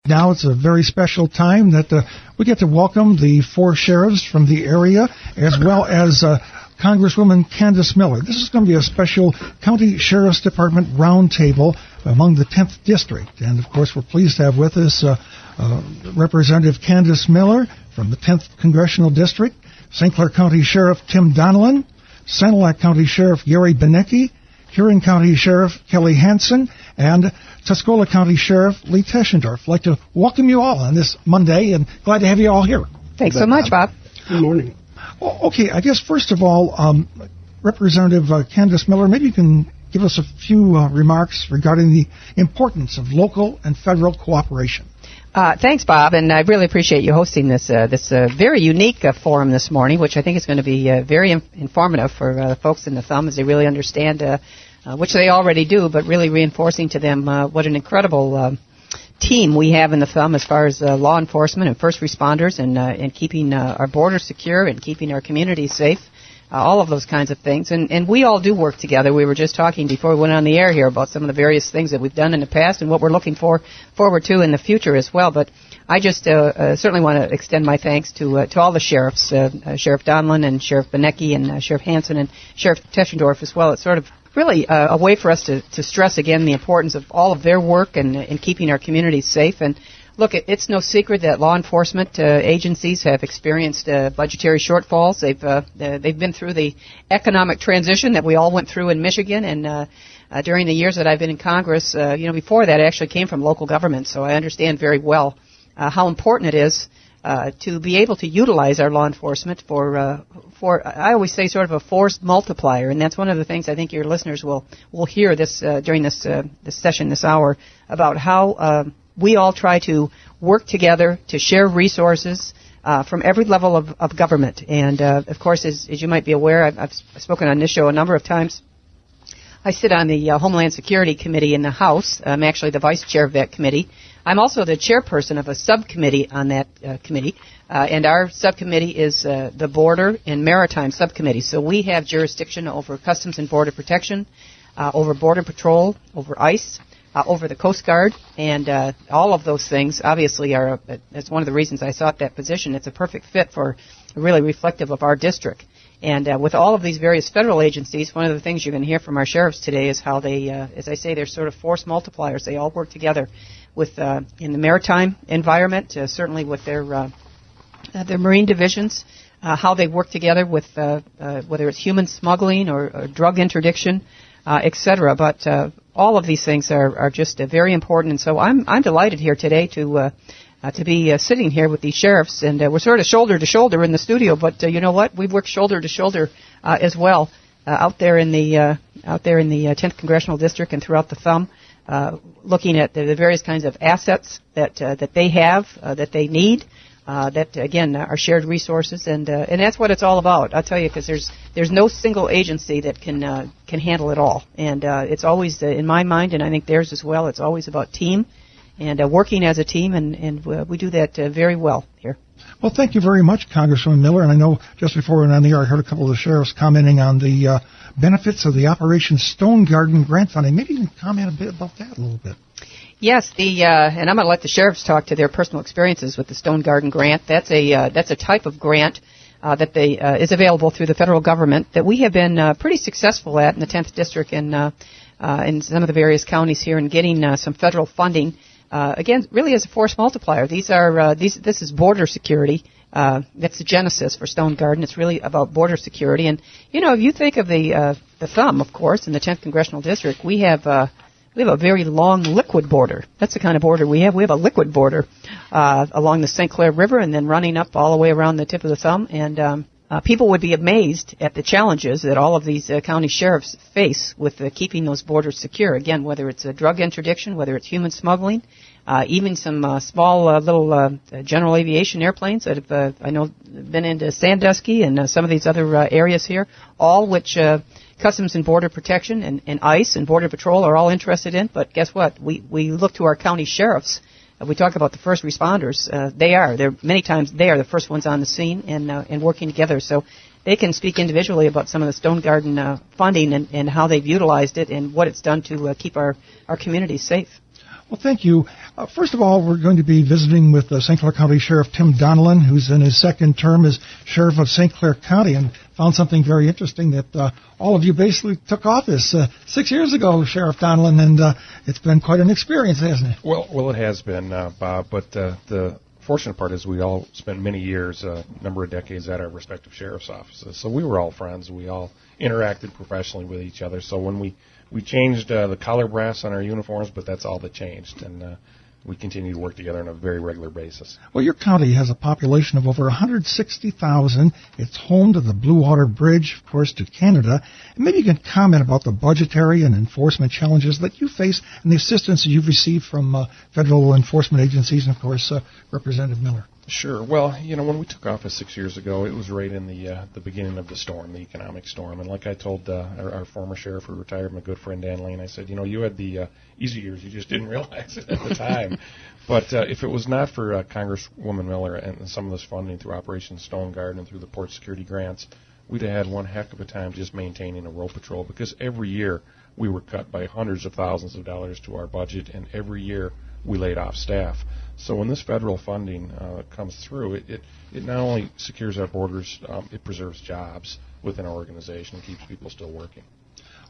Now it's a very special time that we get to welcome the 4 sheriffs from the area, as well as Congresswoman Candice Miller. This is going to be a special County Sheriff's Department roundtable among the 10th District. And, of course, we're pleased to have with us Representative Candice Miller from the 10th Congressional District, St. Clair County Sheriff Tim Donnellan, Sanilac County Sheriff Gary Benecki, Huron County Sheriff Kelly Hansen, and Tuscola County Sheriff Lee Teschendorf. I'd like to welcome you all on this Monday, and glad to have you all here. Thanks so much, Bob. Good morning. Well, okay, I guess first of all, Representative Candice Miller, maybe you can give us a few remarks regarding the importance of local and federal cooperation. Thanks, Bob, and I really appreciate you hosting this very unique forum this morning, which I think is going to be very informative for folks in the Thumb as they really understand, which they already do, but really reinforcing to them what an incredible team we have in the Thumb as far as law enforcement and first responders and keeping our borders secure and keeping our communities safe. All of those kinds of things. And we all do work together. We were just talking before we went on the air here about some of the various things that we've done in the past and what we're looking forward to in the future as well. But I just certainly want to extend my thanks to all the sheriffs, Sheriff Donlin and Sheriff Benecki and Sheriff Hansen and Sheriff Teschendorf as well. It's sort of really a way for us to stress again the importance of all of their work and keeping our communities safe. And look, it's no secret that law enforcement agencies have experienced budgetary shortfalls. They've been through the economic transition that we all went through in Michigan, and during the years that I've been in Congress, before that, I actually came from local government, so I understand very well how important it is to be able to utilize our law enforcement for I always say sort of a force multiplier, and that's one of the things I think your listeners will hear this during this session this hour about how. We all try to work together to share resources from every level of government. And, of course, as you might be aware, I've spoken on this show a number of times. I sit on the Homeland Security Committee in the House. I'm actually the vice chair of that committee. I'm also the chairperson of a subcommittee on that committee. And our subcommittee is the Border and Maritime Subcommittee. So we have jurisdiction over Customs and Border Protection, over Border Patrol, over ICE, over the Coast Guard, and all of those things obviously that's one of the reasons I sought that position. It's a perfect fit for really reflective of our district. And with all of these various federal agencies, one of the things you're going to hear from our sheriffs today is how they, as I say, they're sort of force multipliers. They all work together with in the maritime environment, certainly with their marine divisions, how they work together with whether it's human smuggling or drug interdiction, etc. But all of these things are just very important, and so I'm delighted here today to be sitting here with these sheriffs, and we're sort of shoulder to shoulder in the studio. But you know what? We've worked shoulder to shoulder as well out there in the 10th Congressional District and throughout the Thumb, looking at the various kinds of assets that they have that they need. That again are shared resources, and that's what it's all about. I'll tell you, because there's no single agency that can handle it all, and it's always in my mind, and I think theirs as well. It's always about team and working as a team, and we do that very well here. Well, thank you very much, Congresswoman Miller. And I know just before we went on the air, I heard a couple of the sheriffs commenting on the benefits of the Operation Stone Garden grant funding. Maybe you can comment a bit about that a little bit. Yes, and I'm going to let the sheriffs talk to their personal experiences with the Stone Garden grant. That's a type of grant that is available through the federal government that we have been pretty successful at in the 10th District and in some of the various counties here in getting some federal funding. Again, really as a force multiplier. This is border security. That's the genesis for Stone Garden. It's really about border security. And if you think of the Thumb, of course, in the 10th Congressional District, we have a very long liquid border. That's the kind of border we have. We have a liquid border along the St. Clair River and then running up all the way around the tip of the Thumb. And people would be amazed at the challenges that all of these county sheriffs face with keeping those borders secure. Again, whether it's drug interdiction, whether it's human smuggling, even some small little general aviation airplanes that have, I know, been into Sandusky and some of these other areas here, all which Customs and Border Protection and ICE and Border Patrol are all interested in. But guess what? We look to our county sheriffs. We talk about the first responders. Many times they are the first ones on the scene and working together. So they can speak individually about some of the Stone Garden funding and how they've utilized it and what it's done to keep our communities safe. Well, thank you. First of all, we're going to be visiting with St. Clair County Sheriff Tim Donnellan, who's in his second term as Sheriff of St. Clair County, and found something very interesting that all of you basically took office 6 years ago, Sheriff Donnellan, and it's been quite an experience, hasn't it? Well, it has been, Bob, but the fortunate part is we all spent many years, a number of decades at our respective sheriff's offices, so we were all friends. We all interacted professionally with each other, so when we changed the collar brass on our uniforms, but that's all that changed, and we continue to work together on a very regular basis. Well, your county has a population of over 160,000. It's home to the Blue Water Bridge, of course, to Canada. And maybe you can comment about the budgetary and enforcement challenges that you face and the assistance that you've received from federal enforcement agencies and, of course, Representative Miller. Sure. Well, when we took office 6 years ago, it was right in the beginning of the storm, the economic storm. And like I told our former sheriff who retired, my good friend Dan Lane, I said, you had the easy years. You just didn't realize it at the time. But if it was not for Congresswoman Miller and some of this funding through Operation Stone Guard and through the port security grants, we'd have had one heck of a time just maintaining a road patrol, because every year we were cut by hundreds of thousands of dollars to our budget, and every year we laid off staff. So when this federal funding comes through, it not only secures our borders, it preserves jobs within our organization and keeps people still working.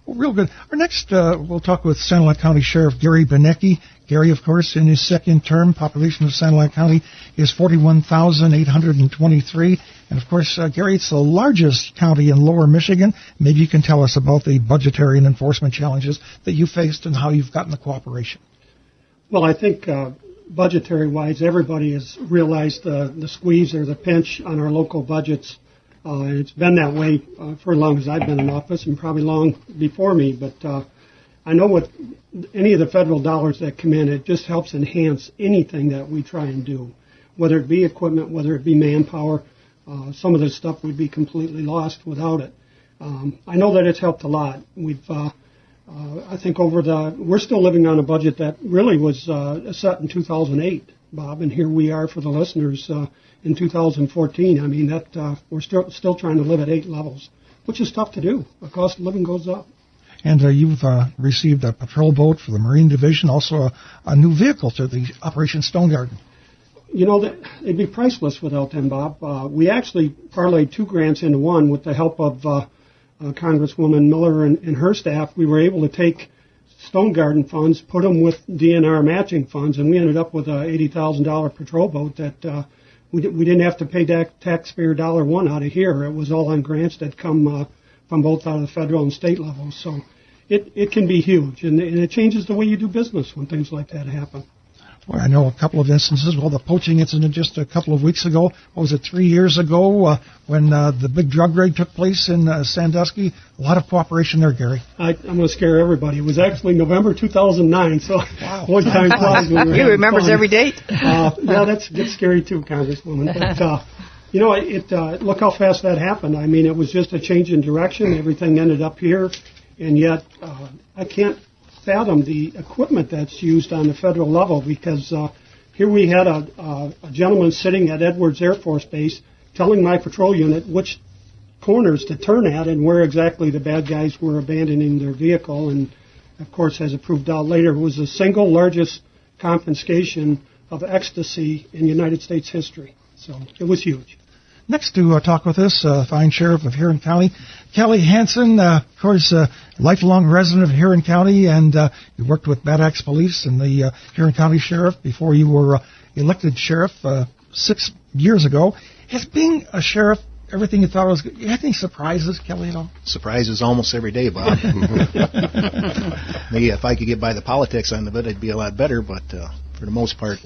Well, real good. Our next, we'll talk with Sanilac County Sheriff Gary Benecki. Gary, of course, in his second term, population of Sanilac County is 41,823. And, of course, Gary, it's the largest county in Lower Michigan. Maybe you can tell us about the budgetary and enforcement challenges that you faced and how you've gotten the cooperation. Well, I think budgetary-wise, everybody has realized the squeeze or the pinch on our local budgets. And it's been that way for as long as I've been in office, and probably long before me. But I know with any of the federal dollars that come in, it just helps enhance anything that we try and do, whether it be equipment, whether it be manpower. Some of this stuff would be completely lost without it. I know that it's helped a lot. We've I think we're still living on a budget that really was set in 2008, Bob, and here we are for the listeners in 2014. I mean, that we're still trying to live at 8 levels, which is tough to do. The cost of living goes up. And you've received a patrol boat for the Marine Division, also a new vehicle to the Operation Stone Garden. It'd be priceless without them, Bob. We actually parlayed 2 grants into one with the help of Congresswoman Miller and her staff. We were able to take Stone Garden funds, put them with DNR matching funds, and we ended up with a $80,000 patrol boat that we didn't have to pay taxpayer $1 out of here. It was all on grants that come from both out of the federal and state levels. So it can be huge, and it changes the way you do business when things like that happen. Well, I know a couple of instances. Well, the poaching incident just a couple of weeks ago, 3 years ago, when the big drug raid took place in Sandusky. A lot of cooperation there, Gary. I'm going to scare everybody. It was actually November 2009, so wow. One time flies when He remembers fun. Every date. Yeah, that gets scary too, Congresswoman. But, look how fast that happened. I mean, it was just a change in direction. Everything ended up here, and yet I can't fathom the equipment that's used on the federal level, because here we had a gentleman sitting at Edwards Air Force Base telling my patrol unit which corners to turn at and where exactly the bad guys were abandoning their vehicle. And, of course, as it proved out later, it was the single largest confiscation of ecstasy in United States history. So it was huge. Next to talk with us, fine sheriff of Huron County, Kelly Hansen, of course, lifelong resident of Huron County, and you worked with Bad Axe Police and the Huron County Sheriff before you were elected sheriff 6 years ago. Has being a sheriff everything you thought it was good? You had any surprises, Kelly, at all? Surprises almost every day, Bob. Maybe if I could get by the politics end of it, it'd be a lot better, but for the most part,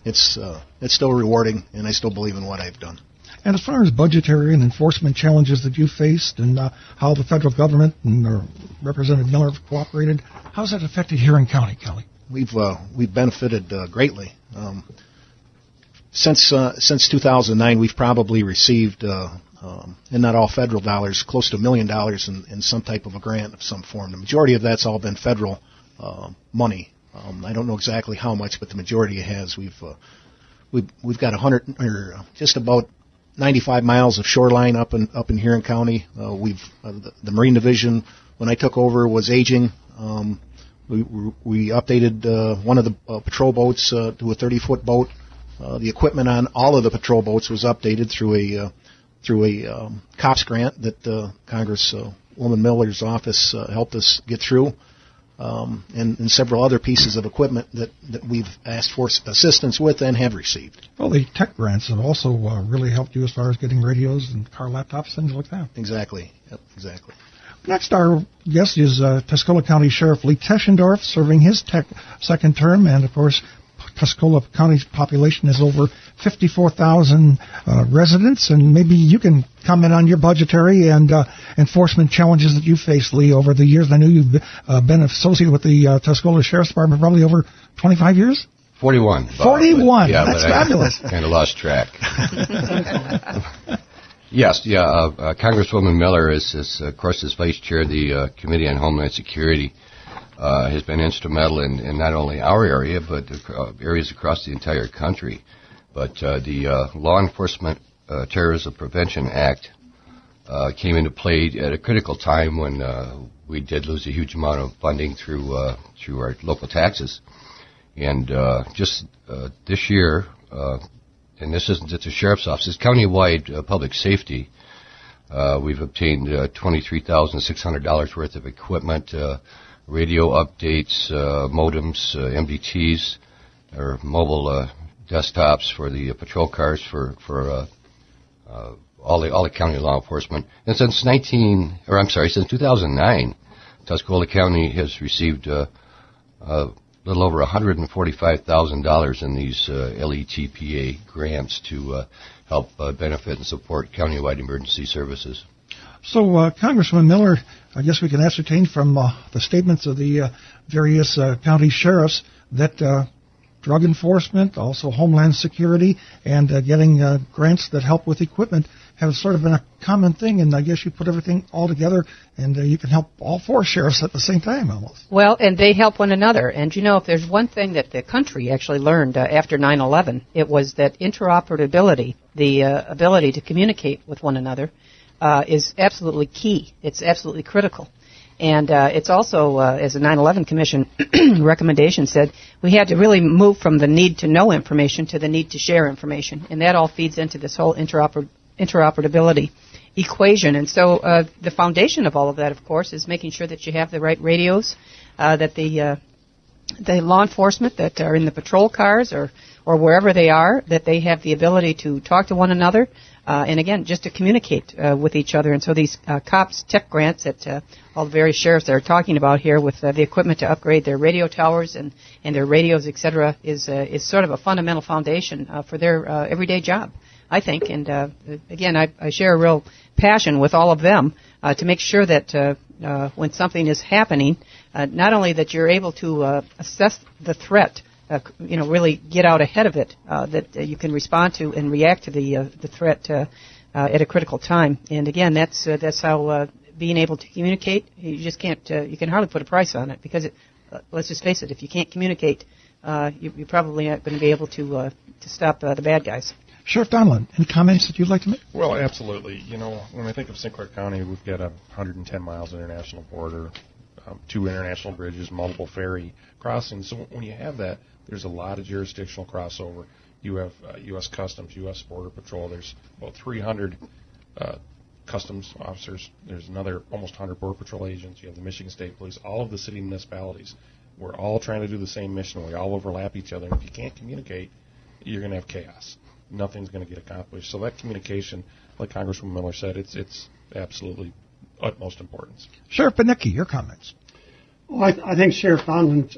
it's still rewarding, and I still believe in what I've done. And as far as budgetary and enforcement challenges that you faced and how the federal government and Representative Miller have cooperated, how's that affected Huron County, Kelly? We've benefited greatly. Since 2009, we've probably received, and not all federal dollars, close to $1 million in some type of a grant of some form. The majority of that's all been federal money. I don't know exactly how much, but the majority has. We've got 100 or just about 95 miles of shoreline up in Huron County. The Marine Division, when I took over, was aging. We updated one of the patrol boats to a 30-foot boat. The equipment on all of the patrol boats was updated through a COPS grant that Congresswoman Miller's office helped us get through, and several other pieces of equipment that we've asked for assistance with and have received. Well, the tech grants have also really helped you as far as getting radios and car laptops, things like that. Exactly. Yep, exactly. Next, our guest is Tuscola County Sheriff Lee Teschendorf, serving his second term, and of course, Tuscola County's population is over 54,000 residents, and maybe you can comment on your budgetary and enforcement challenges that you faced, Lee, over the years. I know you've been associated with the Tuscola Sheriff's Department probably over 25 years? 41. 41. Yeah, that's fabulous. I kind of lost track. Yes, Congresswoman Miller is of course, as vice chair of the Committee on Homeland Security. Has been instrumental in not only our area, but areas across the entire country. But the Law Enforcement Terrorism Prevention Act came into play at a critical time when we did lose a huge amount of funding through our local taxes. And just this year, and this isn't just the Sheriff's Office, it's countywide public safety. We've obtained $23,600 worth of equipment, radio updates, modems, MDTs, or mobile desktops for the patrol cars for all the county law enforcement. And since 2009, Tuscola County has received a little over $145,000 in these LETPA grants to help benefit and support countywide emergency services. So, Congressman Miller, I guess we can ascertain from the statements of the various county sheriffs that drug enforcement, also Homeland Security, and getting grants that help with equipment have sort of been a common thing, and I guess you put everything all together, and you can help all four sheriffs at the same time, almost. Well, and they help one another. And, you know, if there's one thing that the country actually learned after 9/11, it was that interoperability, the ability to communicate with one another, is absolutely key. It's absolutely critical. And it's also, as the 9/11 Commission recommendation said, we had to really move from the need to know information to the need to share information. And that all feeds into this whole interoperability equation. And so the foundation of all of that, of course, is making sure that you have the right radios, that the law enforcement that are in the patrol cars or wherever they are, that they have the ability to talk to one another, and again, just to communicate with each other. And so these COPS tech grants that all the various sheriffs are talking about here with the equipment to upgrade their radio towers and their radios, et cetera, is sort of a fundamental foundation for their everyday job, I think. And again, I share a real passion with all of them to make sure that when something is happening, not only that you're able to assess the threat, really get out ahead of it, that you can respond to and react to the threat at a critical time. And again, that's how being able to communicate, you just can't, you can hardly put a price on it, because let's just face it, if you can't communicate, you probably aren't going to be able to stop the bad guys. Sheriff Donlin, any comments that you'd like to make? Well, absolutely. When I think of St. Clair County, we've got 110 miles of international border, 2 international bridges, multiple ferry crossings. So when you have that, there's a lot of jurisdictional crossover. You have U.S. Customs, U.S. Border Patrol. There's about 300 customs officers. There's another almost 100 Border Patrol agents. You have the Michigan State Police, all of the city municipalities. We're all trying to do the same mission. We all overlap each other. And if you can't communicate, you're going to have chaos. Nothing's going to get accomplished. So that communication, like Congresswoman Miller said, it's absolutely utmost importance. Sheriff Benicki, your comments. Well, I think Sheriff Donlin's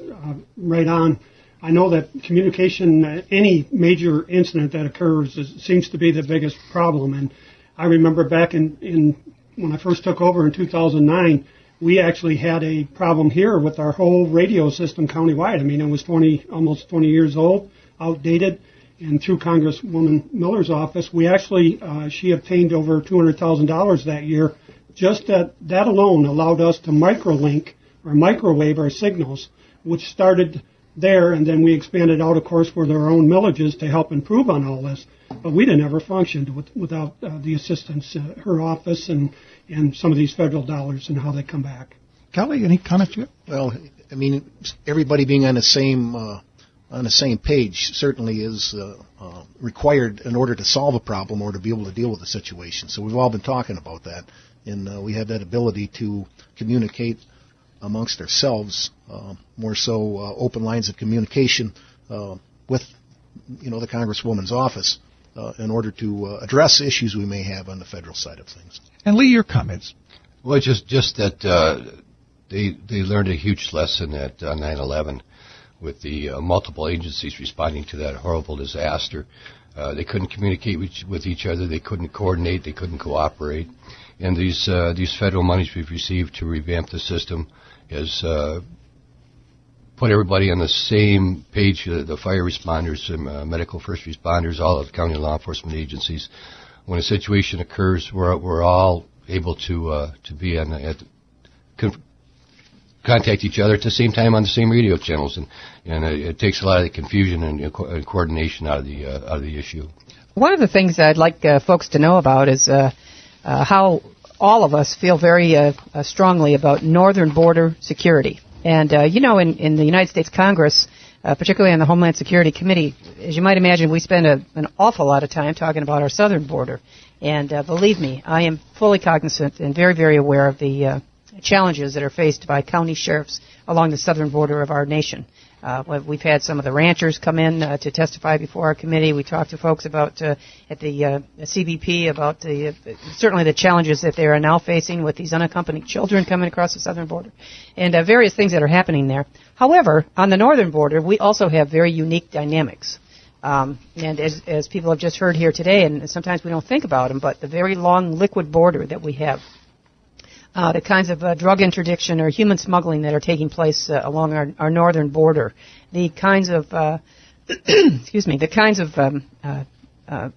right on. I know that communication, any major incident that occurs, seems to be the biggest problem. And I remember back in when I first took over in 2009, we actually had a problem here with our whole radio system countywide. I mean, it was almost 20 years old, outdated. And through Congresswoman Miller's office, we actually, she obtained over $200,000 that year. Just that alone allowed us to microlink or microwave our signals, which started there, and then we expanded out, of course, with our own millages to help improve on all this. But we'd have never functioned without the assistance, her office, and some of these federal dollars and how they come back. Kelly, any comments you have? Well, I mean, everybody being on the same page certainly is required in order to solve a problem or to be able to deal with a situation. So we've all been talking about that, and we have that ability to communicate amongst ourselves, more so open lines of communication with, the Congresswoman's office in order to address issues we may have on the federal side of things. And Lee, your comments. Well, just that they learned a huge lesson at 9/11 with the multiple agencies responding to that horrible disaster. They couldn't communicate with each other. They couldn't coordinate. They couldn't cooperate. And these federal monies we've received to revamp the system has put everybody on the same page, the fire responders, medical first responders, all of the county law enforcement agencies. When a situation occurs, we're all able to be contact each other at the same time on the same radio channels, and it takes a lot of the confusion and coordination out of the issue. One of the things I'd like folks to know about is how all of us feel very strongly about northern border security. And, in the United States Congress, particularly on the Homeland Security Committee, as you might imagine, we spend an awful lot of time talking about our southern border. And believe me, I am fully cognizant and very, very aware of the challenges that are faced by county sheriffs along the southern border of our nation. We've had some of the ranchers come in to testify before our committee. We talked to folks about at the CBP about certainly the challenges that they are now facing with these unaccompanied children coming across the southern border, and various things that are happening there. However, on the northern border, we also have very unique dynamics. And as people have just heard here today, and sometimes we don't think about them, but the very long liquid border that we have, the kinds of drug interdiction or human smuggling that are taking place along our northern border, the kinds of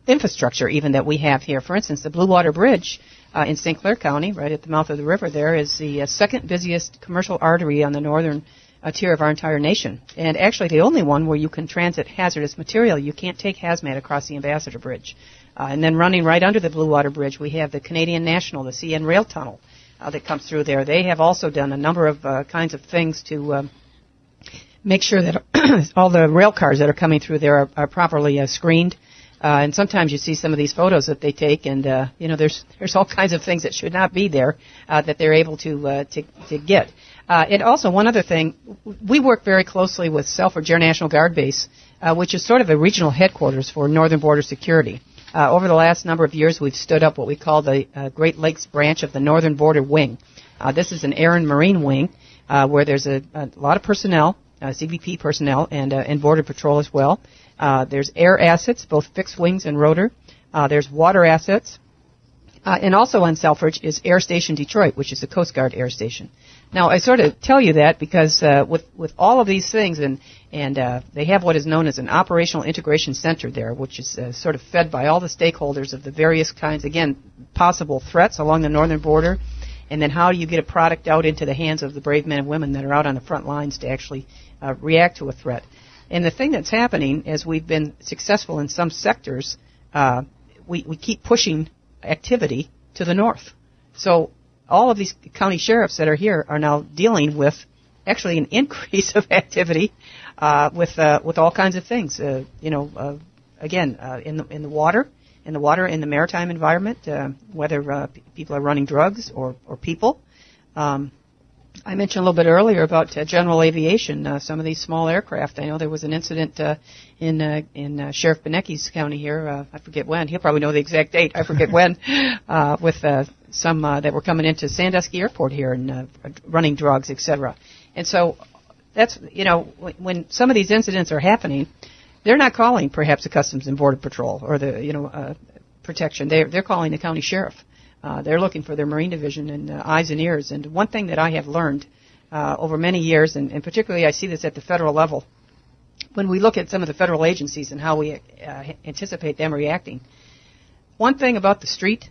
infrastructure even that we have here. For instance, the Blue Water Bridge in St. Clair County, right at the mouth of the river there, is the second busiest commercial artery on the northern tier of our entire nation, and actually the only one where you can transit hazardous material. You can't take hazmat across the Ambassador Bridge. And then running right under the Blue Water Bridge, we have the Canadian National, the CN Rail Tunnel, that comes through there. They have also done a number of kinds of things to make sure that all the rail cars that are coming through there are properly screened. And sometimes you see some of these photos that they take, and there's all kinds of things that should not be there that they're able to get. And also one other thing, we work very closely with Selfridge Air National Guard Base, which is sort of a regional headquarters for Northern Border Security. Over the last number of years, we've stood up what we call the Great Lakes branch of the Northern Border Wing. This is an air and marine wing where there's a lot of personnel, CBP personnel, and Border Patrol as well. There's air assets, both fixed wings and rotor. There's water assets. And also on Selfridge is Air Station Detroit, which is a Coast Guard air station. Now, I sort of tell you that because with all of these things, and they have what is known as an operational integration center there, which is sort of fed by all the stakeholders of the various kinds, again, possible threats along the northern border, and then how do you get a product out into the hands of the brave men and women that are out on the front lines to actually react to a threat. And the thing that's happening, as we've been successful in some sectors, we keep pushing activity to the north. So all of these county sheriffs that are here are now dealing with actually an increase of activity with all kinds of things. Again, in the water, in the maritime environment, whether people are running drugs or people. I mentioned a little bit earlier about general aviation, some of these small aircraft. I know there was an incident in Sheriff Benecki's county here. I forget when. He'll probably know the exact date. I forget when. With some that were coming into Sandusky Airport here and running drugs, etc. And so that's, when some of these incidents are happening, they're not calling perhaps the Customs and Border Patrol or the protection. They're calling the county sheriff. They're looking for their Marine Division and eyes and ears. And one thing that I have learned over many years, and particularly I see this at the federal level, when we look at some of the federal agencies and how we anticipate them reacting, one thing about the street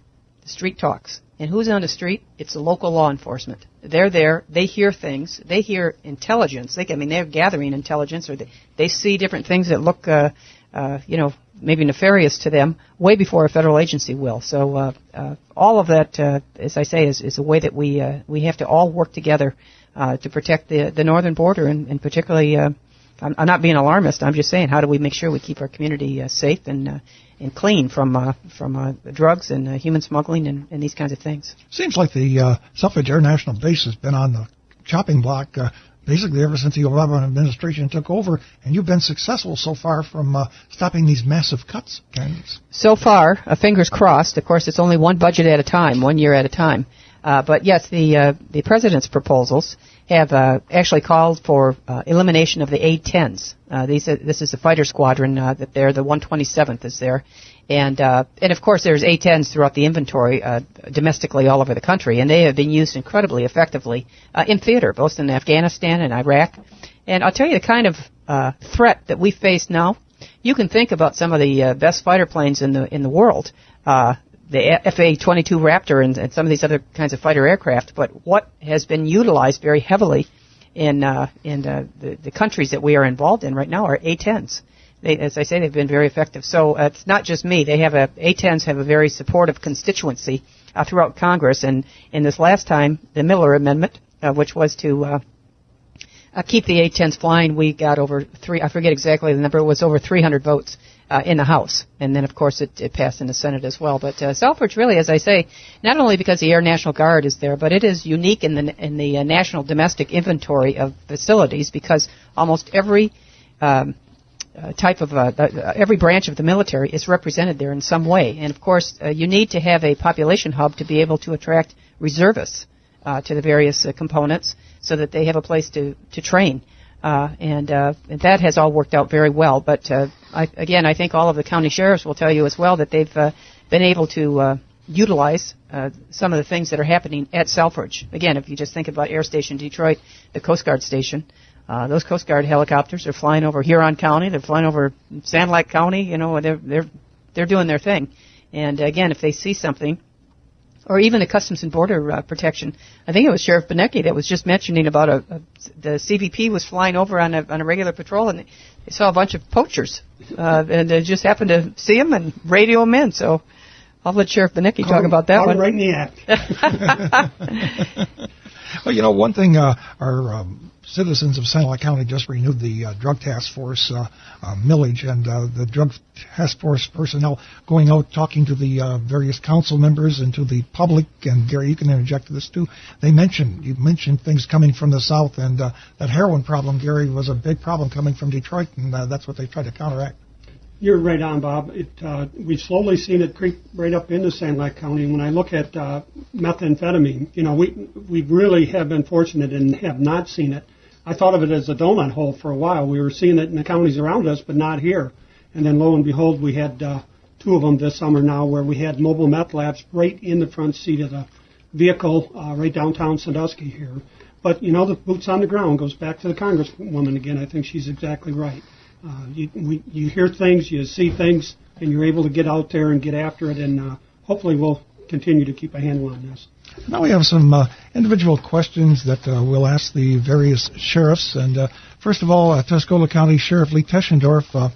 talks. And who's on the street? It's the local law enforcement. They're there. They hear things. They hear intelligence. They're gathering intelligence, or they see different things that look, maybe nefarious to them way before a federal agency will. So all of that, as I say, is a way that we have to all work together to protect the northern border, and particularly, I'm not being alarmist. I'm just saying, how do we make sure we keep our community safe and clean from drugs and human smuggling and these kinds of things? Seems like the Selfridge Air National Base has been on the chopping block basically ever since the Obama administration took over, and you've been successful so far from stopping these massive cuts, Candice. So far, fingers crossed. Of course, it's only one budget at a time, 1 year at a time. But yes, the president's proposals have actually called for elimination of the A-10s. This is the fighter squadron that they're the 127th is there, and of course there's A-10s throughout the inventory domestically all over the country, and they have been used incredibly effectively in theater, both in Afghanistan and Iraq. And I'll tell you the kind of threat that we face now. You can think about some of the best fighter planes in the world. The FA-22 Raptor and some of these other kinds of fighter aircraft, but what has been utilized very heavily in the countries that we are involved in right now are A-10s. As I say, they've been very effective. So it's not just me. A-10s have a very supportive constituency throughout Congress, and in this last time, the Miller Amendment, which was to keep the A-10s flying, we got over I forget exactly the number, it was over 300 votes in the House, and then of course it passed in the Senate as well. But Selfridge, really, as I say, not only because the Air National Guard is there, but it is unique in the national domestic inventory of facilities, because almost every type of every branch of the military is represented there in some way. And of course, you need to have a population hub to be able to attract reservists to the various components, so that they have a place to train. And that has all worked out very well. But I think all of the county sheriffs will tell you as well that they've been able to utilize some of the things that are happening at Selfridge. Again, if you just think about Air Station Detroit, the Coast Guard station, those Coast Guard helicopters are flying over Huron County, they're flying over Sanilac County. They're doing their thing. And again, if they see something, or even the Customs and Border Protection. I think it was Sheriff Benecki that was just mentioning about the CBP was flying over on a regular patrol, and they saw a bunch of poachers, and they just happened to see them and radio them in. So I'll let Sheriff Benecki talk about that one. Right in the act. Well, one thing, our citizens of Sanilac County just renewed the Drug Task Force millage, and the Drug Task Force personnel going out talking to the various council members and to the public. And Gary, you can interject to this too. You mentioned things coming from the south, and that heroin problem, Gary, was a big problem coming from Detroit, and that's what they tried to counteract. You're right on, Bob. We've slowly seen it creep right up into Sanilac County. When I look at methamphetamine, we really have been fortunate and have not seen it. I thought of it as a donut hole for a while. We were seeing it in the counties around us, but not here. And then lo and behold, we had two of them this summer now, where we had mobile meth labs right in the front seat of the vehicle right downtown Sandusky here. But, the boots on the ground goes back to the Congresswoman again. I think she's exactly right. You hear things, you see things, and you're able to get out there and get after it, and hopefully we'll continue to keep a handle on this. Now we have some individual questions that we'll ask the various sheriffs. And first of all, Tuscola County Sheriff Lee Teschendorf.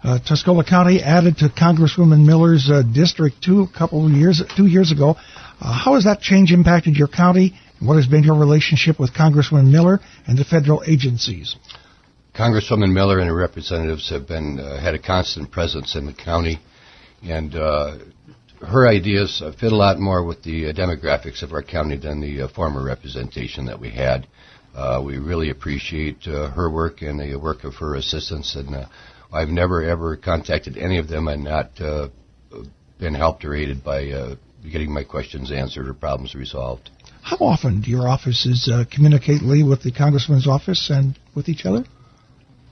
Tuscola County added to Congresswoman Miller's District 2 2 years ago. How has that change impacted your county? And what has been your relationship with Congresswoman Miller and the federal agencies? Congresswoman Miller and her representatives have had a constant presence in the county, and her ideas fit a lot more with the demographics of our county than the former representation that we had. We really appreciate her work and the work of her assistants, and I've never, ever contacted any of them and not been helped or aided by getting my questions answered or problems resolved. How often do your offices communicate, Lee, with the Congressman's office and with each other?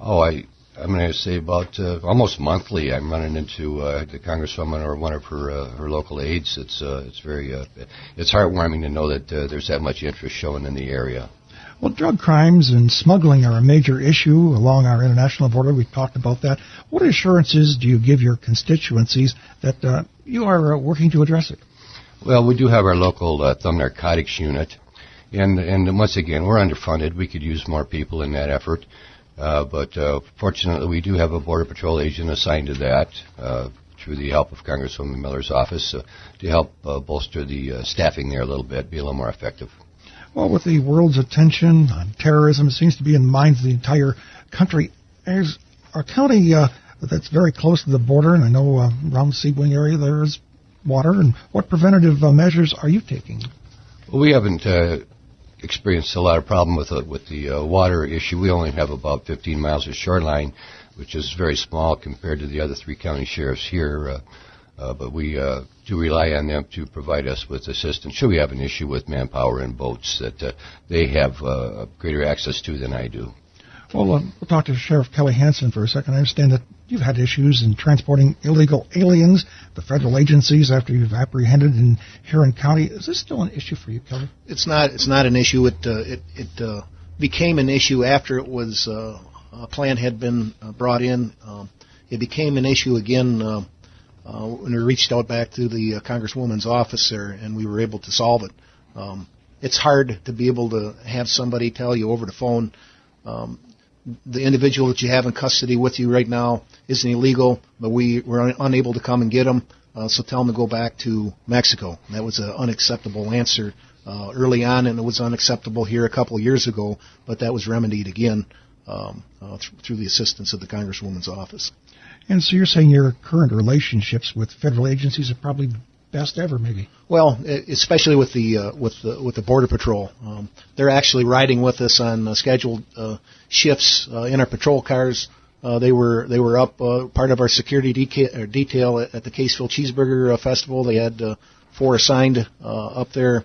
Oh, I'm going to say about almost monthly. I'm running into the Congresswoman or one of her local aides. It's heartwarming to know that there's that much interest shown in the area. Well, drug crimes and smuggling are a major issue along our international border. We've talked about that. What assurances do you give your constituencies that you are working to address it? Well, we do have our local thumb narcotics unit, and once again, we're underfunded. We could use more people in that effort. But fortunately, we do have a Border Patrol agent assigned to that through the help of Congresswoman Miller's office to help bolster the staffing there a little bit, be a little more effective. Well, with the world's attention on terrorism, it seems to be in the minds of the entire country. As our county that's very close to the border, and I know around the Sebring area there is water, and what preventative measures are you taking? Well, we haven't experienced a lot of problem with the water issue. We only have about 15 miles of shoreline, which is very small compared to the other 3 county sheriffs here. But we do rely on them to provide us with assistance should we have an issue with manpower and boats that they have greater access to than I do. Well, we'll talk to Sheriff Kelly Hansen for a second. I understand that you've had issues in transporting illegal aliens, the federal agencies, after you've apprehended in Huron County. Is this still an issue for you, Kelly? It's not. It's not an issue. It became an issue after it was a plan had been brought in. It became an issue again when we reached out back to the Congresswoman's office there, and we were able to solve it. It's hard to be able to have somebody tell you over the phone, the individual that you have in custody with you right now isn't illegal, but we were unable to come and get them, so tell them to go back to Mexico. That was an unacceptable answer early on, and it was unacceptable here a couple of years ago, but that was remedied again through the assistance of the Congresswoman's office. And so you're saying your current relationships with federal agencies are probably best ever, maybe? Well, especially with the Border Patrol, they're actually riding with us on scheduled shifts in our patrol cars. They were up part of our security detail at the Caseville Cheeseburger Festival. They had 4 assigned up there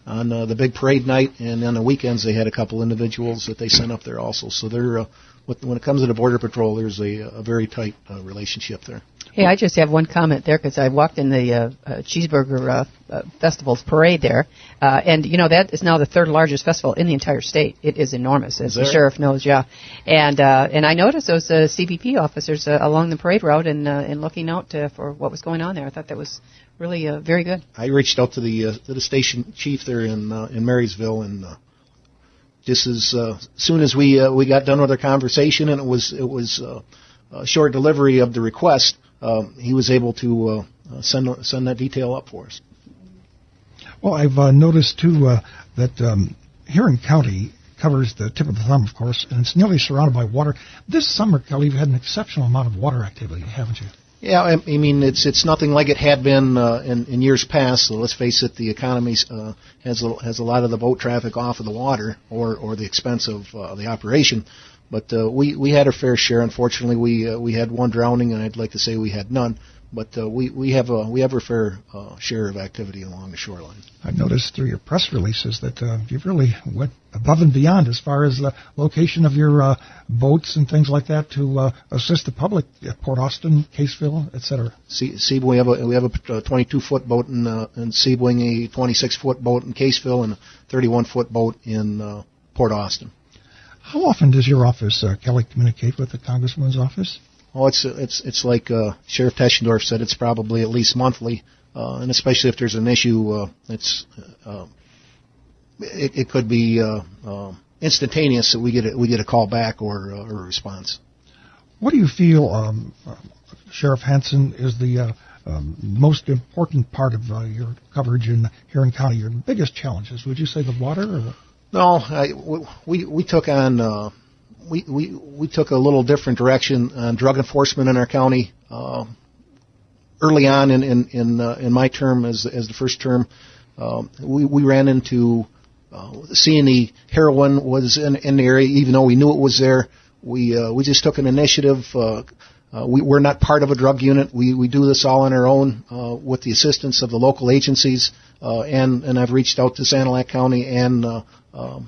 on the big parade night, and on the weekends they had a couple individuals that they sent up there also. So they're when it comes to the Border Patrol, there's a very tight relationship there. Hey, I just have one comment there because I walked in the Cheeseburger Festival's parade there, and you know that is now the 3rd largest festival in the entire state. It is enormous, as the sheriff knows. Yeah, and I noticed those CBP officers along the parade route and looking out for what was going on there. I thought that was really very good. I reached out to the station chief there in Marysville, and just as soon as we got done with our conversation, and it was a short delivery of the request, he was able to send that detail up for us. Well, I've noticed too that Huron County covers the tip of the thumb, of course, and it's nearly surrounded by water. This summer, Kelly, you've had an exceptional amount of water activity, haven't you? Yeah, I mean it's nothing like it had been in years past. So let's face it, the economy has a lot of the boat traffic off of the water or the expense of the operation. But we had our fair share. Unfortunately, we had one drowning, and I'd like to say we had none. But we have our fair share of activity along the shoreline. I've noticed through your press releases that you've really went above and beyond as far as the location of your boats and things like that to assist the public at Port Austin, Caseville, etc. Sebring, we have a 22-foot boat in Sebring, a 26-foot boat in Caseville, and a 31-foot boat in Port Austin. How often does your office, Kelly, communicate with the Congresswoman's office? Oh, it's like Sheriff Teschendorf said. It's probably at least monthly, and especially if there's an issue, it could be instantaneous that we get a call back or a response. What do you feel, Sheriff Hansen, is the most important part of your coverage in Huron County? Your biggest challenges? Would you say the water? Or No, we took on. We took a little different direction on drug enforcement in our county. Early on in my term as the first term, we ran into seeing the heroin was in the area, even though we knew it was there. We just took an initiative. We're not part of a drug unit. We do this all on our own with the assistance of the local agencies, and I've reached out to Sanilac County and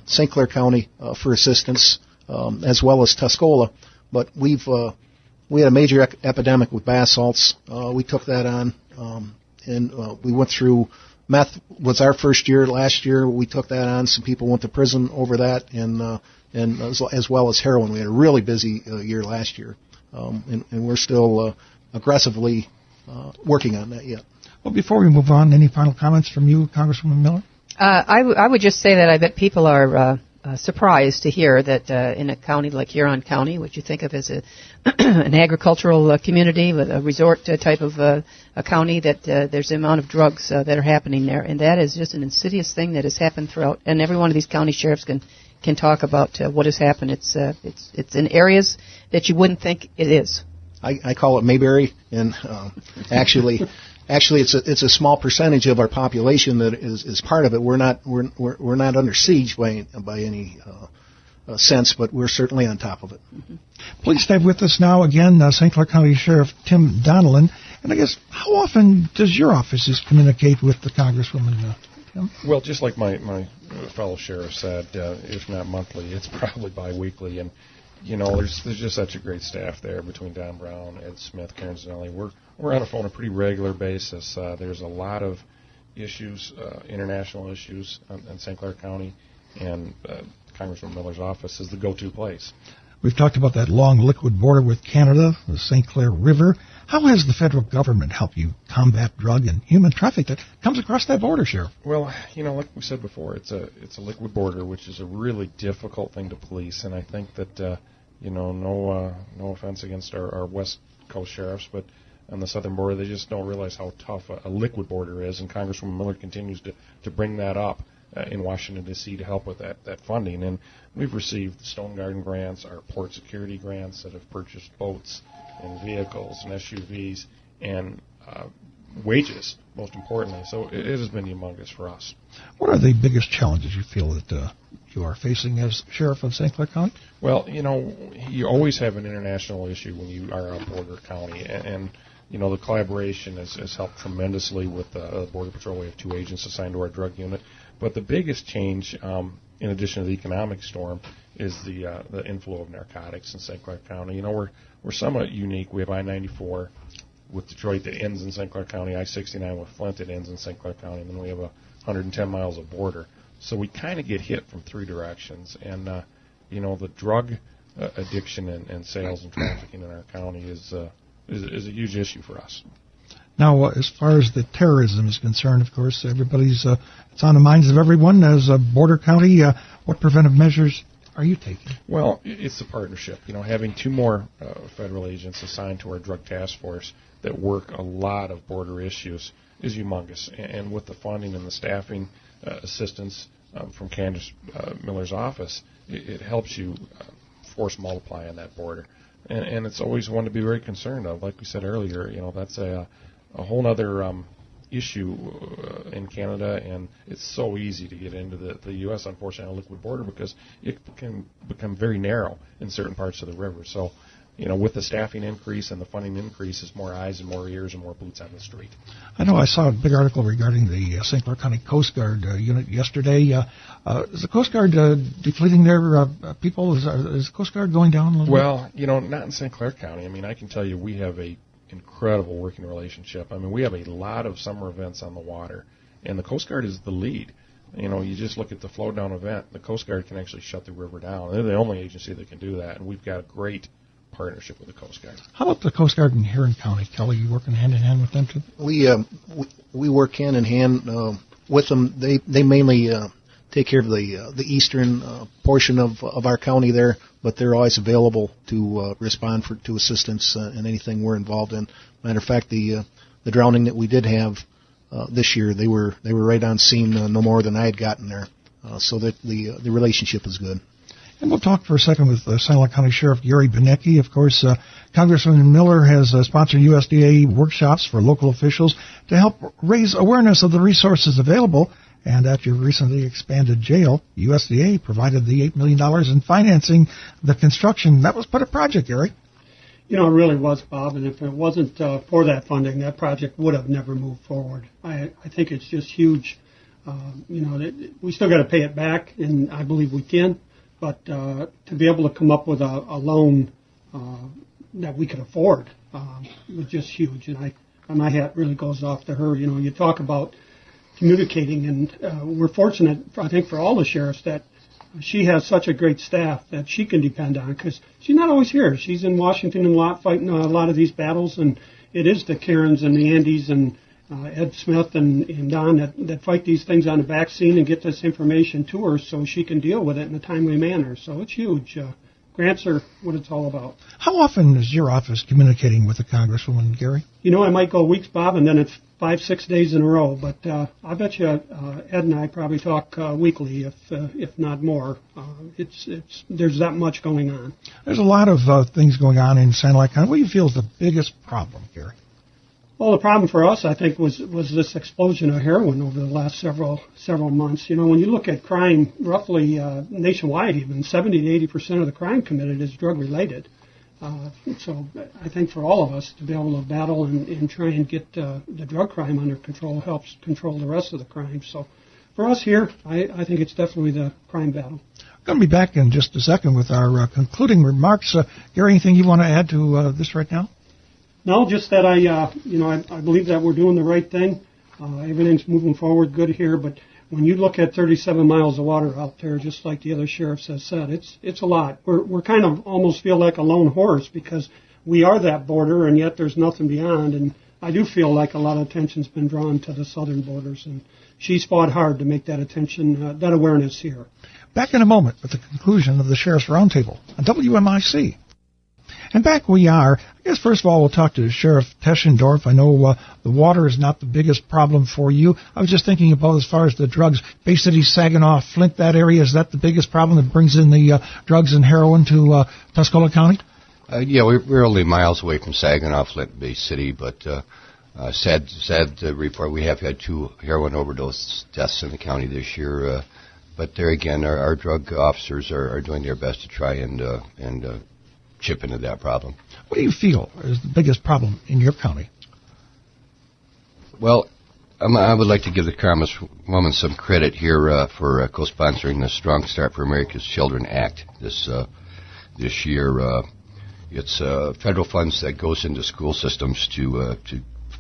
St. Clair County for assistance. As well as Tuscola, but we had a major epidemic with bath salts. We took that on, and we went through. Meth was our first year. Last year we took that on. Some people went to prison over that, and as well as heroin. We had a really busy year last year, and we're still aggressively working on that yet. Well, before we move on, any final comments from you, Congresswoman Miller? I would just say that I bet people are surprised to hear that in a county like Huron County, which you think of as an agricultural community with a resort type of a county, that there's the amount of drugs that are happening there, and that is just an insidious thing that has happened throughout. And every one of these county sheriffs can talk about what has happened. It's in areas that you wouldn't think it is. I call it Mayberry, and actually, it's a small percentage of our population that is part of it. We're not under siege by any sense, but we're certainly on top of it. Mm-hmm. Please stay with us now again, St. Clair County Sheriff Tim Donnellan. And I guess, how often does your offices communicate with the Congresswoman, Tim? Well, just like my fellow sheriff said, if not monthly, it's probably biweekly. And there's just such a great staff there between Don Brown, Ed Smith, Karen Zanelli. We're on the phone on a pretty regular basis. There's a lot of issues, international issues in St. Clair County, and Congressman Miller's office is the go-to place. We've talked about that long liquid border with Canada, the St. Clair River. How has the federal government helped you combat drug and human trafficking that comes across that border, Sheriff? Well, like we said before, it's a liquid border, which is a really difficult thing to police, and I think that no offense against our West Coast sheriffs, but on the southern border, they just don't realize how tough a liquid border is, and Congresswoman Miller continues to bring that up in Washington, D.C. to help with that funding. And we've received Stone Garden grants, our port security grants that have purchased boats and vehicles and SUVs and wages, most importantly. So it has been humongous for us. What are the biggest challenges you feel that you are facing as Sheriff of St. Clair County? Well, you always have an international issue when you are a border county, and the collaboration has helped tremendously with the Border Patrol. We have 2 agents assigned to our drug unit. But the biggest change, in addition to the economic storm, is the inflow of narcotics in St. Clair County. We're somewhat unique. We have I-94 with Detroit that ends in St. Clair County, I-69 with Flint that ends in St. Clair County, and then we have 110 miles of border. So we kind of get hit from 3 directions. And, the drug addiction and sales and trafficking in our county is a huge issue for us. Now, as far as the terrorism is concerned, of course, it's on the minds of everyone. As a border county, what preventive measures are you taking? Well, it's a partnership. Having 2 more federal agents assigned to our drug task force that work a lot of border issues is humongous. And with the funding and the staffing assistance from Candice Miller's office, it helps you force multiply on that border. And it's always one to be very concerned of. Like we said earlier, that's a whole other issue in Canada, and it's so easy to get into the U.S., unfortunately, on a liquid border because it can become very narrow in certain parts of the river. So, with the staffing increase and the funding increase, is more eyes and more ears and more boots on the street. I know I saw a big article regarding the St. Clair County Coast Guard unit yesterday. Is the Coast Guard depleting their people? Is the Coast Guard going down a little bit? Well, not in St. Clair County. I can tell you we have a incredible working relationship. We have a lot of summer events on the water, and the Coast Guard is the lead. You just look at the flow down event, the Coast Guard can actually shut the river down. They're the only agency that can do that, and we've got a great partnership with the Coast Guard. How about the Coast Guard in Huron County? Kelly, you working hand in hand with them too? We work hand in hand with them. They mainly take care of the eastern portion of our county there, but they're always available to respond to assistance in anything we're involved in. Matter of fact, the drowning that we did have this year, they were right on scene no more than I had gotten there, so that the relationship is good. And we'll talk for a second with Sanilac County Sheriff Gary Benecki. Of course, Congressman Miller has sponsored USDA workshops for local officials to help raise awareness of the resources available. And at your recently expanded jail, USDA provided the $8 million in financing the construction. That was quite a project, Gary. It really was, Bob, and if it wasn't for that funding, that project would have never moved forward. I think it's just huge. We still got to pay it back, and I believe we can. But to be able to come up with a loan that we could afford was just huge. And my hat really goes off to her. You talk about communicating, and we're fortunate, I think, for all the sheriffs that she has such a great staff that she can depend on, because she's not always here. She's in Washington a lot, fighting a lot of these battles, and it is the Karens and the Andys and Ed Smith and Don that fight these things on the back scene and get this information to her so she can deal with it in a timely manner. So it's huge. Grants are what it's all about. How often is your office communicating with the Congresswoman, Gary? I might go weeks, Bob, and then it's 5-6 days in a row. But I bet you Ed and I probably talk weekly, if not more. There's that much going on. There's a lot of things going on in Sanilac County. What do you feel is the biggest problem, Gary? Well, the problem for us, I think, was this explosion of heroin over the last several months. When you look at crime, roughly nationwide, even 70 to 80% of the crime committed is drug related. So I think for all of us to be able to battle and try and get the drug crime under control helps control the rest of the crime. So for us here, I think it's definitely the crime battle. I'm going to be back in just a second with our concluding remarks. Gary, anything you want to add to this right now? No, just that I believe that we're doing the right thing. Everything's moving forward good here, but when you look at 37 miles of water out there, just like the other sheriffs have said, it's a lot. We're kind of almost feel like a lone horse because we are that border, and yet there's nothing beyond. And I do feel like a lot of attention's been drawn to the southern borders, and she's fought hard to make that attention, that awareness here. Back in a moment with the conclusion of the Sheriff's Roundtable on WMIC. And back we are. I guess first of all we'll talk to Sheriff Teschendorf. I know the water is not the biggest problem for you. I was just thinking about as far as the drugs, Bay City, Saginaw, Flint, that area, is that the biggest problem that brings in the drugs and heroin to Tuscola County? Yeah, we're only miles away from Saginaw, Flint, Bay City, but sad to report we have had 2 heroin overdose deaths in the county this year. But there again, our drug officers are doing their best to try and chip into that problem. What do you feel is the biggest problem in your county? Well, I would like to give the Congresswoman some credit here for co-sponsoring the Strong Start for America's Children Act this year. It's federal funds that goes into school systems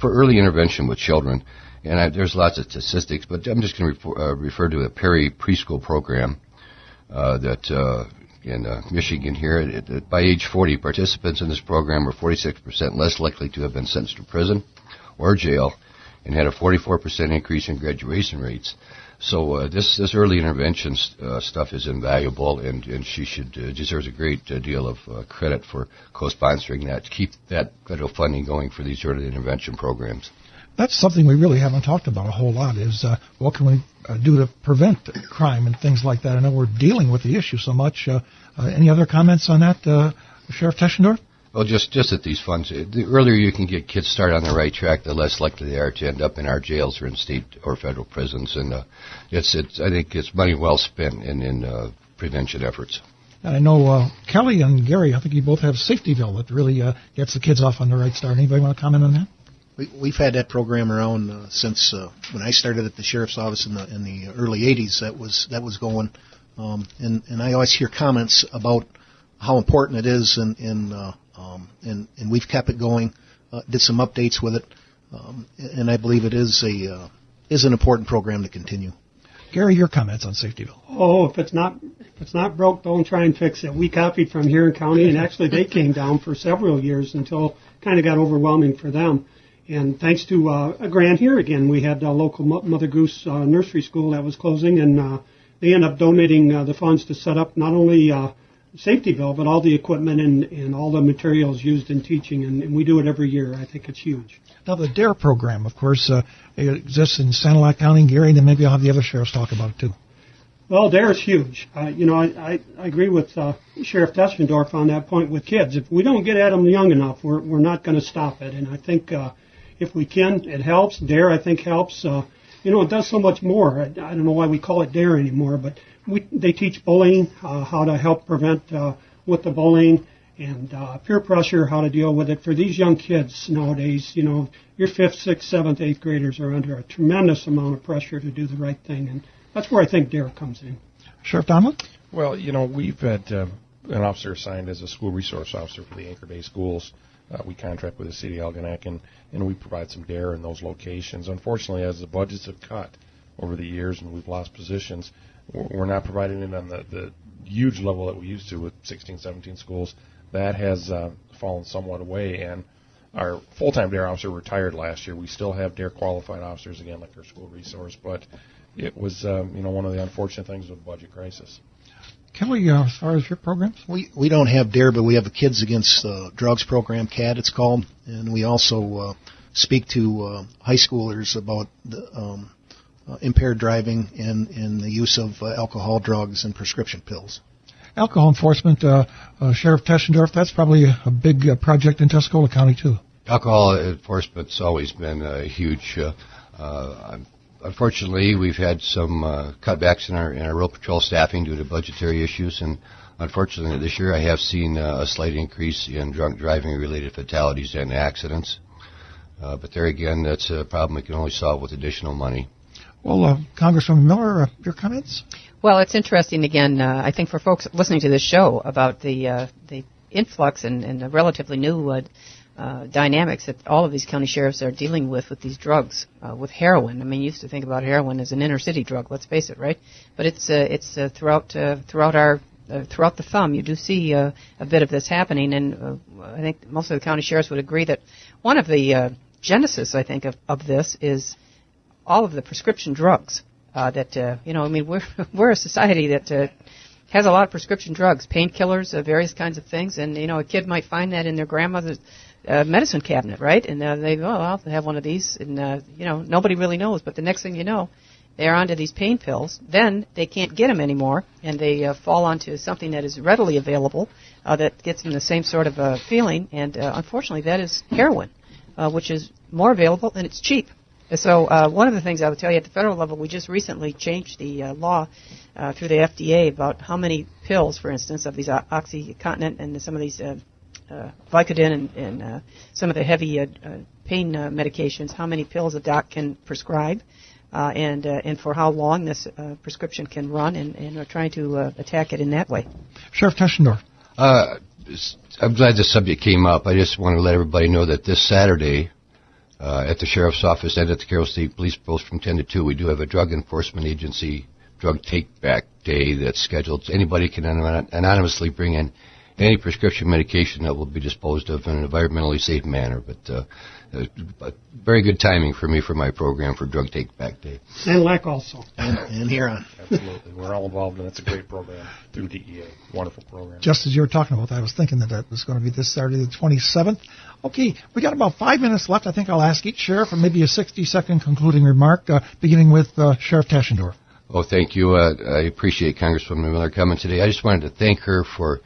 for early intervention with children. And there's lots of statistics, but I'm just going to refer to a preschool program that in Michigan here. By age 40, participants in this program were 46% less likely to have been sentenced to prison or jail and had a 44% increase in graduation rates. So this early intervention stuff is invaluable, and she deserves a great deal of credit for co-sponsoring that, to keep that federal funding going for these early intervention programs. That's something we really haven't talked about a whole lot, is what can we do to prevent crime and things like that. I know we're dealing with the issue so much. Any other comments on that, Sheriff Teschendorf? Well, just that these funds, the earlier you can get kids started on the right track, the less likely they are to end up in our jails or in state or federal prisons. And I think it's money well spent in prevention efforts. And I know Kelly and Gary, I think you both have Safetyville that really gets the kids off on the right start. Anybody want to comment on that? We've had that program around since when I started at the sheriff's office in the early '80s. That was going, and I always hear comments about how important it is, and we've kept it going. Did some updates with it, and I believe it is an important program to continue. Gary, your comments on Safetyville? Oh, if it's not broke, don't try and fix it. We copied from Huron County, and actually they came down for several years until it kind of got overwhelming for them. And thanks to a grant here again, we had a local Mother Goose nursery school that was closing, and they ended up donating the funds to set up not only Safetyville, but all the equipment and all the materials used in teaching, and we do it every year. I think it's huge. Now, the DARE program, of course, it exists in Sanilac County, Gary, and then maybe I'll have the other sheriffs talk about it, too. Well, DARE is huge. I agree with Sheriff Teschendorf on that point with kids. If we don't get at them young enough, we're not going to stop it. And I think if we can, it helps. DARE, I think, helps. It does so much more. I don't know why we call it DARE anymore, but they teach bullying, how to help prevent with the bullying, and peer pressure, how to deal with it. For these young kids nowadays, your 5th, 6th, 7th, 8th graders are under a tremendous amount of pressure to do the right thing, and that's where I think DARE comes in. Sheriff Donlin? Well, we've had an officer assigned as a school resource officer for the Anchor Bay schools. We contract with the city of Algonac, and we provide some DARE in those locations. Unfortunately, as the budgets have cut over the years and we've lost positions, we're not providing it on the huge level that we used to with 16, 17 schools. That has fallen somewhat away, and our full-time DARE officer retired last year. We still have DARE qualified officers, again, like our school resource, but it was, one of the unfortunate things with the budget crisis. Kelly, as far as your programs? We don't have DARE, but we have a Kids Against Drugs program, CAD it's called, and we also speak to high schoolers about the, impaired driving and the use of alcohol, drugs, and prescription pills. Alcohol enforcement, Sheriff Teschendorf, that's probably a big project in Tuscola County, too. Alcohol enforcement's always been a huge. Unfortunately, we've had some cutbacks in our road patrol staffing due to budgetary issues, and unfortunately this year I have seen a slight increase in drunk driving-related fatalities and accidents. But there again, that's a problem we can only solve with additional money. Well, Congresswoman Miller, your comments? Well, it's interesting, again, I think for folks listening to this show about the influx and the relatively new dynamics that all of these county sheriffs are dealing with these drugs, with heroin. I mean, you used to think about heroin as an inner city drug, let's face it, right? But it's throughout the thumb. You do see a bit of this happening, and I think most of the county sheriffs would agree that one of the genesis, I think, of this is all of the prescription drugs. We're a society that has a lot of prescription drugs, painkillers, various kinds of things, and a kid might find that in their grandmother's medicine cabinet, right? And I'll have one of these, and nobody really knows. But the next thing you know, they're onto these pain pills. Then they can't get them anymore, and they fall onto something that is readily available that gets them the same sort of feeling. And unfortunately, that is heroin, which is more available and it's cheap. So one of the things I would tell you at the federal level, we just recently changed the law through the FDA about how many pills, for instance, of these OxyContin and some of these Vicodin and some of the heavy pain medications, how many pills a doc can prescribe and for how long this prescription can run, and we're trying to attack it in that way. Sheriff Teschendorf. I'm glad this subject came up. I just want to let everybody know that this Saturday, at the Sheriff's Office and at the Carroll State Police Post from 10 to 2, we do have a Drug Enforcement Agency Drug Take-Back Day that's scheduled. Anybody can anonymously bring in any prescription medication that will be disposed of in an environmentally safe manner. But very good timing for me for my program for Drug Take-Back Day. Sanilac also. And Huron. Absolutely. We're all involved, and it's a great program through DEA. Wonderful program. Just as you were talking about that, I was thinking that was going to be this Saturday, the 27th. Okay, we got about 5 minutes left. I think I'll ask each sheriff for maybe a 60-second concluding remark, beginning with Sheriff Teschendorf. Oh, thank you. I appreciate Congresswoman Miller coming today. I just wanted to thank her for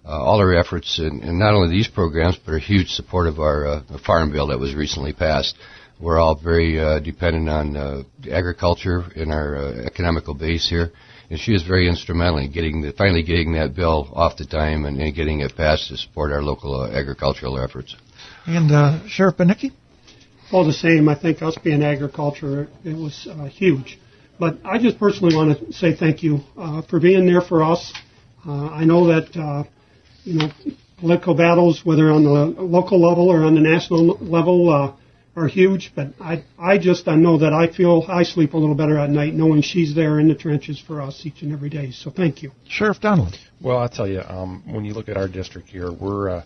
all her efforts in not only these programs, but her huge support of our farm bill that was recently passed. We're all very dependent on agriculture in our economical base here, and she is very instrumental in finally getting that bill off the dime and getting it passed to support our local agricultural efforts. And Sheriff Benicki? All the same, I think us being agriculture, it was huge. But I just personally want to say thank you for being there for us. I know that, political battles, whether on the local level or on the national level, are huge. But I know that I sleep a little better at night knowing she's there in the trenches for us each and every day. So thank you. Sheriff Donnelly. Well, I'll tell you, when you look at our district here, we're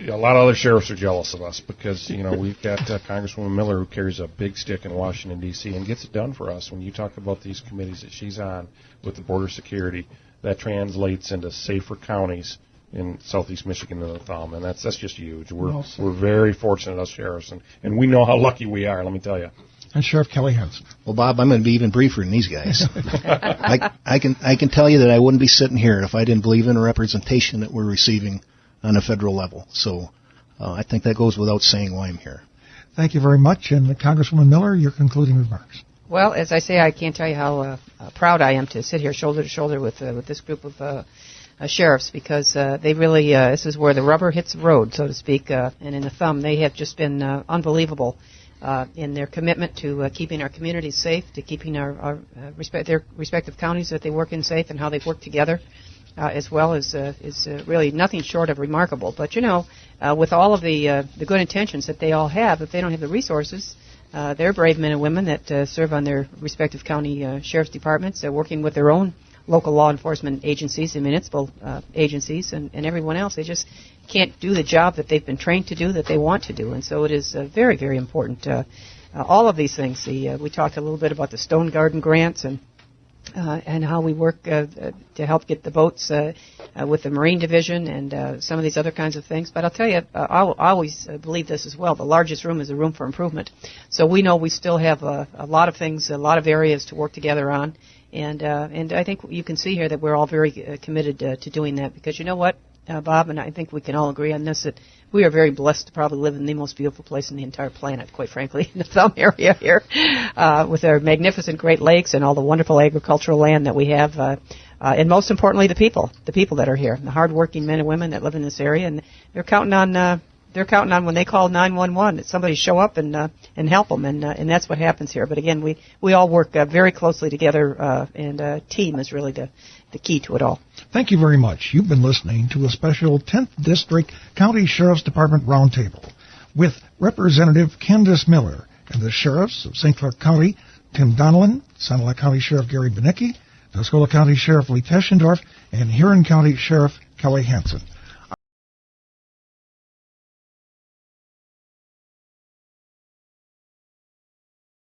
a lot of other sheriffs are jealous of us because, we've got Congresswoman Miller who carries a big stick in Washington, D.C. and gets it done for us. When you talk about these committees that she's on with the border security, that translates into safer counties in southeast Michigan and the thumb, and that's just huge. We're very fortunate, us sheriffs, and we know how lucky we are, let me tell you. And Sheriff Kelly Hansen. Well, Bob, I'm going to be even briefer than these guys. I can tell you that I wouldn't be sitting here if I didn't believe in the representation that we're receiving on a federal level. So I think that goes without saying why I'm here. Thank you very much. And Congresswoman Miller, your concluding remarks. Well, as I say, I can't tell you how proud I am to sit here shoulder to shoulder with this group of sheriffs because they really, this is where the rubber hits the road, so to speak, and in the thumb. They have just been unbelievable in their commitment to keeping our communities safe, to keeping their respective counties that they work in safe, and how they've worked together. As well is really nothing short of remarkable. But with all of the good intentions that they all have, if they don't have the resources, they're brave men and women that serve on their respective county sheriff's departments, working with their own local law enforcement agencies and municipal agencies and everyone else. They just can't do the job that they've been trained to do, that they want to do. And so it is very, very important. All of these things. We talked a little bit about the Stone Garden grants and how we work to help get the boats with the Marine Division and some of these other kinds of things. But I'll tell you, I always believe this as well. The largest room is a room for improvement. So we know we still have a lot of things, a lot of areas to work together on. And I think you can see here that we're all very committed to doing that, because you know what, Bob, and I think we can all agree on this, that we are very blessed to probably live in the most beautiful place on the entire planet, quite frankly, in the Thumb area here, with our magnificent Great Lakes and all the wonderful agricultural land that we have, and most importantly, the people that are here, the hardworking men and women that live in this area, and they're counting on when they call 911 that somebody show up and help them, and that's what happens here. But again, we all work very closely together, and team is really the key to it all. Thank you very much. You've been listening to a special 10th District County Sheriff's Department Roundtable with Representative Candice Miller and the Sheriffs of St. Clair County, Tim Donellan, Sanilac County Sheriff Gary Benicki, Tuscola County Sheriff Lee Teschendorf, and Huron County Sheriff Kelly Hansen.